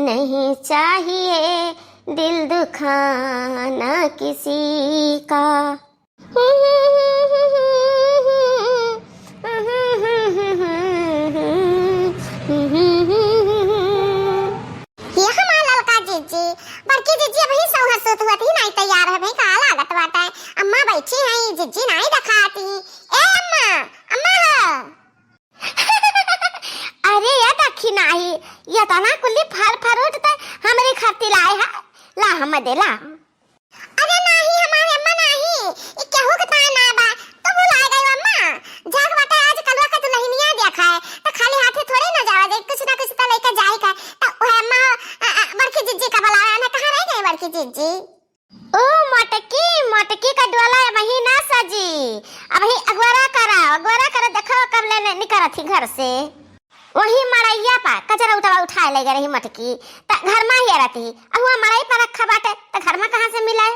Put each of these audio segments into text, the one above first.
नहीं चाहिए दिल दुखाना किसी का। जीजी बड़की जीजी अभी सौहर सुत हुआ थी नहीं तैयार है भाई का लागत बात है। अम्मा बैठी हैं जीजी नहीं दिखाती। ए अम्मा अम्मा हो। अरे या दखी नहीं ये तो ना कुल्ली फल फ्रूट त हमरे खाती लाए है ला हम दे ला। अरे नहीं हमारे अम्मा नहीं ये क्या हो गता ना बा तो बुलाए गई अम्मा जाग बाटा आज कलवा का तो नहीं निया देखा है तो खाली हाथे थोड़ी ना जावा दे कुछ ना कुछ तो लेकर जाए का तो ओए अम्मा बड़की जीजी का बुलाया ना कहां रह गई बड़की जीजी। ओ मटकी मटकी का डोला वही ना सजी अब ही अगवारा करा देखो कब ले निकल थी घर से वही मड़ैया पा कचरा उठा ले गई रही मटकी त घर में ही रहती अब वो मड़ई पर रखा बाटे त घर में कहां से मिला।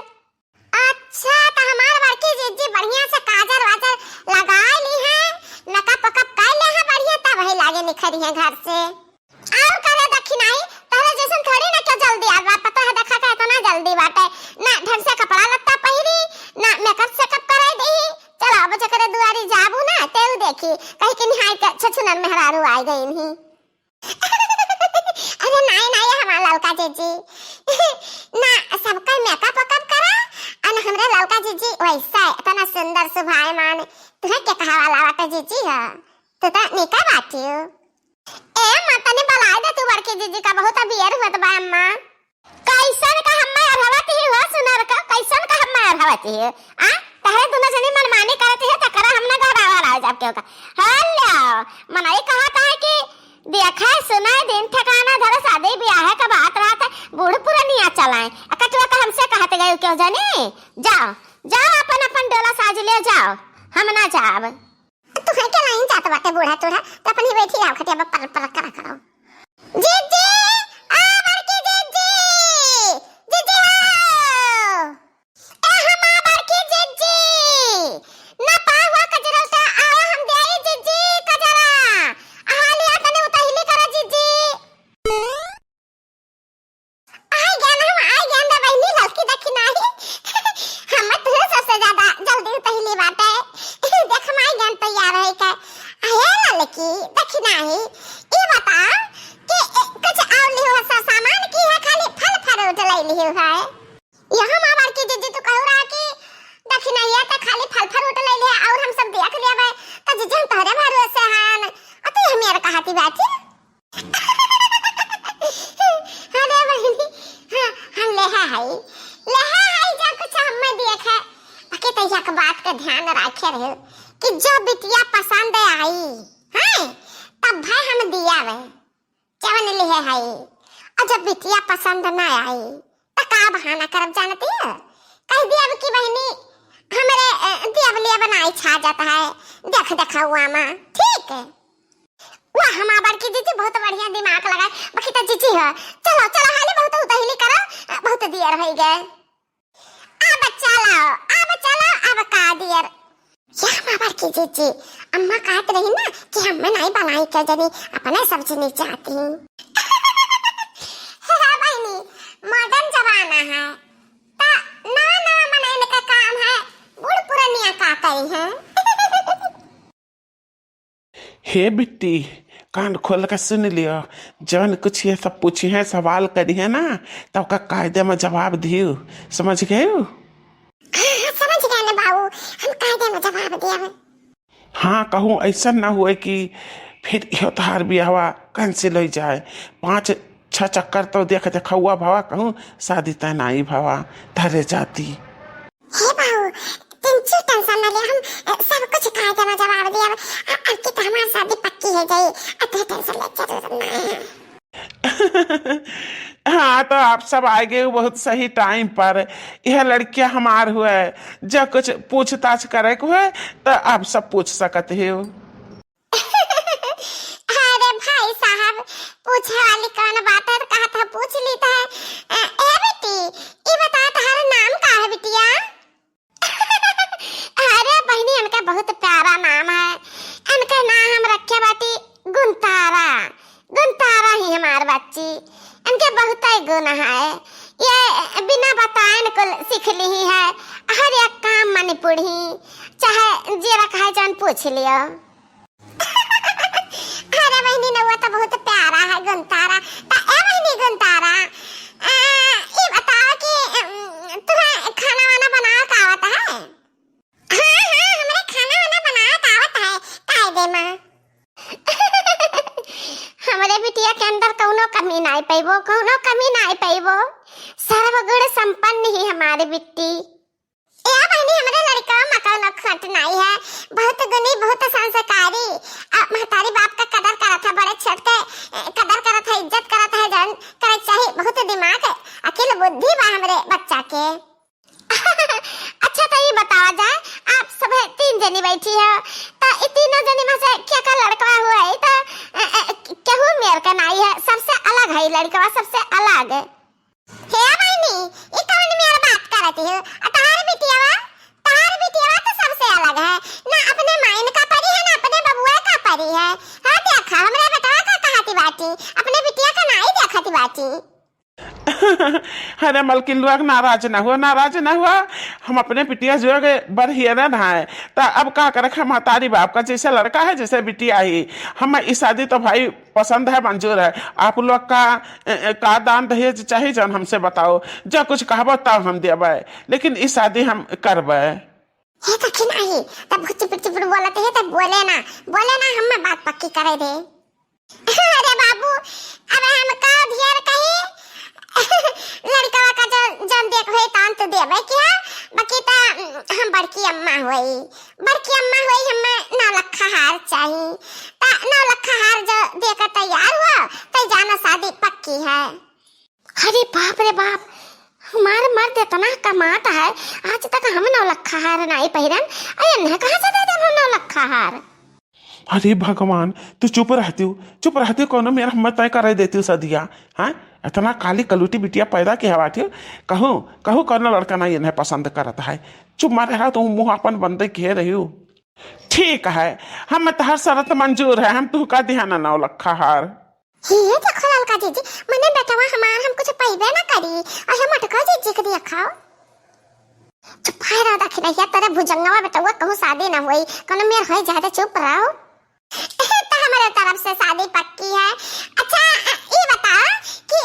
अच्छा तो हमार बड़की जीजी बढ़िया से काजर वाजर लगा ली है नका पकप कर ले है बढ़िया तब वही लागे निखरी है घर से और करे दखी नहीं तोरे जैसन थोड़ी ना क्या जल्दी आ बात पता है देखा का इतना जल्दी बाटे ना ढंग से कपड़ा लत्ता पहिरी ना मेकअप सेकअप कराई देही चलो अब चकरे दुआरी जाबू ना तेऊ देखी कहीं कि निहाई के छछुनन मेहरारू आ गई नहीं। अरे नहीं नहीं हमारा लड़का जीजी ना सबका मेकअप वकअप करा और हमरा लड़का जीजी वैसा इतना सुंदर सुभाए मान तुम्हें क्या कहा वाला बाटे जीजी है तो निका बाटी ए माता ने बुलाए दे तू बड़की जीजी का बहुत अबियर हुआ बा अम्मा कैसन का हम्मा अरहवती हो सुनर का कैसन का हम्मा अरहवती है आ तहरे दोनों जने मनमानी करते है तकरा हमना घर आवा आ जाब के का हेलो मनाई कहा था कि देखा सुना दिन ठिकाना धर शादी ब्याह का बात रहा था बूढ़ पुरानिया चलाए अकटवा का हमसे कहते गए क्यों जाने जाओ जाओ अपन अपन डोला साज ले जाओ हम ना जाब तू है क्या लाइन जात बाटे बूढ़ा तोरा तो अपन ही बैठी रहो खटिया पर करा करो जीजी आ बड़की जीजी जीजी हो ए हमा बड़की जीजी ना पावा कजरा से आओ हम दे आई जीजी कजरा आलिया तने उतहिली करा जीजी आई ज्ञान दा बहिनी लड़की देखी नहीं हम तो सबसे ज्यादा जल्दी उतहिली बाटे देख माई ज्ञान तैयार है का आया लड़की देखी नहीं ये बता कि कुछ और लियो सामान की है खाली फल फ्रूट ले लियो है यहां मां बार की जीजी तो कह रहा कि देखी नहीं है तो खाली फल फ्रूट ले ले और हम सब देख लिया भाई तो जीजी हम तोरे भरोसे हां और तू हम यार कहती बात अरे बहनी हां हम ले है जा कुछ हम में देखा बाकी तो एक बात का ध्यान रखे रहे कि जो बिटिया पसंद आई हैं तब भाई हम दिया वे चवन लिए है और जब बिटिया पसंद ना आई तो का बहाना करब जानती है कह दिया कि बहनी हमरे दियावलिया बनाई छा जाता है देख देखा हुआ मां ठीक है वाह हमार बड़की जीजी बहुत बढ़िया दिमाग लगाए बाकी तो जीजी है चलो चलो हाले बहुत उतहिली करो बहुत देर हो गए अब चलो अब का देर क्या मां बड़की जीजी अम्मा कहत रही ना कि हम नहीं बनाई के जनी अपने सब्जी नहीं चाहती है बहनी मॉडर्न जमाना है ता ना बनाने का काम है बूढ़ पुरानिया का करी है। हे बिट्टी कान खोल कर सुन लियो जवन कुछ ये सब पूछी है सवाल करी है ना तब का कायदे में जवाब दियो समझ गए समझ गए ना बाबू हम कायदे में जवाब दिया। हाँ कहूँ ऐसा ना हुए कि फिर यो तार ब्याहवा कैंसिल हो जाए 5-6 चक्कर तो देख देखा हुआ भावा कहूँ शादी तय नहीं भावा धरे जाती। हे बाबू तुम टेंशन ना ले हम सब कुछ कायदे में जवाब दिया अब की तो हमारी शादी पक्की हो गई अब टेंशन ले जरूरत नहीं है। हाँ तो आप सब आए गए बहुत सही टाइम पर यह लड़कियां हमार हुए जब कुछ पूछताछ करे को है तो आप सब पूछ सकते हो। अरे भाई साहब पूछे वाली कौन बात है कहा था पूछ ली था ए बेटी ये बता तुम्हारा नाम का है बिटिया। अरे बहनी इनका बहुत प्यारा नाम है इनका नाम हम रखे बाटी गुंतारा ही हमार बच्ची इनके बहुत गुण है, ये बिना बताए को सीख ली है, हर एक काम मन पढ़ी, चाहे जे रखा है जान पूछ लियो। अरे बहनी ने वो तो बहुत प्यारा है गुनतारा। तो ए बहनी गुनतारा, ये बताओ कि तुम्हें खाना वाना बनाना का आता है? हाँ हाँ, हमारे खाना वाना बनाना का आता है, काहे दे माँ। हमारे बिटिया के अंदर कौनो कमी नहीं पैबो, कौनो कमी नहीं पैबो, सर्वगुण संपन्न ही हमारी बिट्टी। या बहनी हमारे लड़का मकान खट नहीं है, बहुत गुणी, बहुत संस्कारी, महतारी बाप का कदर करत है, बड़े छोट के कदर करत है, इज्जत करत है, जान करे चाहिए, बहुत दिमाग अकेले बुद्धि बा हमरे बच्चा के। अच्छा तो ये बतावा जाए, आप सब 3 जनी बैठी है, तो ये तीनों जनी में से क्या का लड़का हुआ है? तो केहू मेर का नहीं है, सबसे अलग है लड़का, सबसे अलग। हे बहनी, ये कौन मेरा बात करती है? तार बिटिया तो सबसे अलग है ना, अपने माइन का परी है ना अपने बबुआ का परी है। हाँ देखा हमरे बेटा का कहती बाटी, अपने बिटिया का नहीं देखती बाटी। अरे मलकिन लोग नाराज ना हुआ, हम अपने बिटिया जो है बढ़िया ना है, तो अब का करे, हमारी बाप का जैसे लड़का है जैसे बिटिया ही, हम इस शादी तो भाई पसंद है, मंजूर है। आप लोग का दान दहेज चाहिए जन हमसे बताओ, जो कुछ कहबो तब हम देवे, लेकिन इस शादी हम करबे। हे तो कि नहीं, तब चुप बोलते है, तब बोले ना हम बात पक्की करे दे। अरे बाबू, अब हम का ढेर कही लड़का का जो जन देख होई तान तो देबे क्या, बाकी तो हम बड़की अम्मा होई, हमें 9 लाख हार चाहिए, ता 9 लाख हार जो देकर तैयार हुआ तो जाना शादी पक्की है। अरे बाप रे बाप, हमारे मर्द इतना कमाता है, आज तक हम 9 लाख हार नहीं पहिरन, अरे कहाँ से दे दे 9 लाख हार? अरे भगवान, तू चुप रहती कोनो मेरा हिम्मत नहीं कर देती सदिया। हाँ, इतना काली कलूटी बिटिया पैदा की हवा थी, कहूँ कोनो लड़का नहीं इन्हें पसंद करता है। चुप मारे रहा, तुम मुँह अपन बंदे किए रही हो। ठीक है, हम हर शरत मंजूर है, हम तू का ध्यान 9 लाख हार। ये देखो ललका जीजी, मने बेटवा हमार हम कुछ पैबे ना करी, और हम अटका जीजी के दिया खाओ। चुप रहो दखी रहिया, तेरे भुजंगवा बेटवा कहूँ शादी ना हुई, कोनो मेर होई ज्यादा चुप रहो। तो हमारे तरफ से शादी पक्की है। अच्छा ये बताओ कि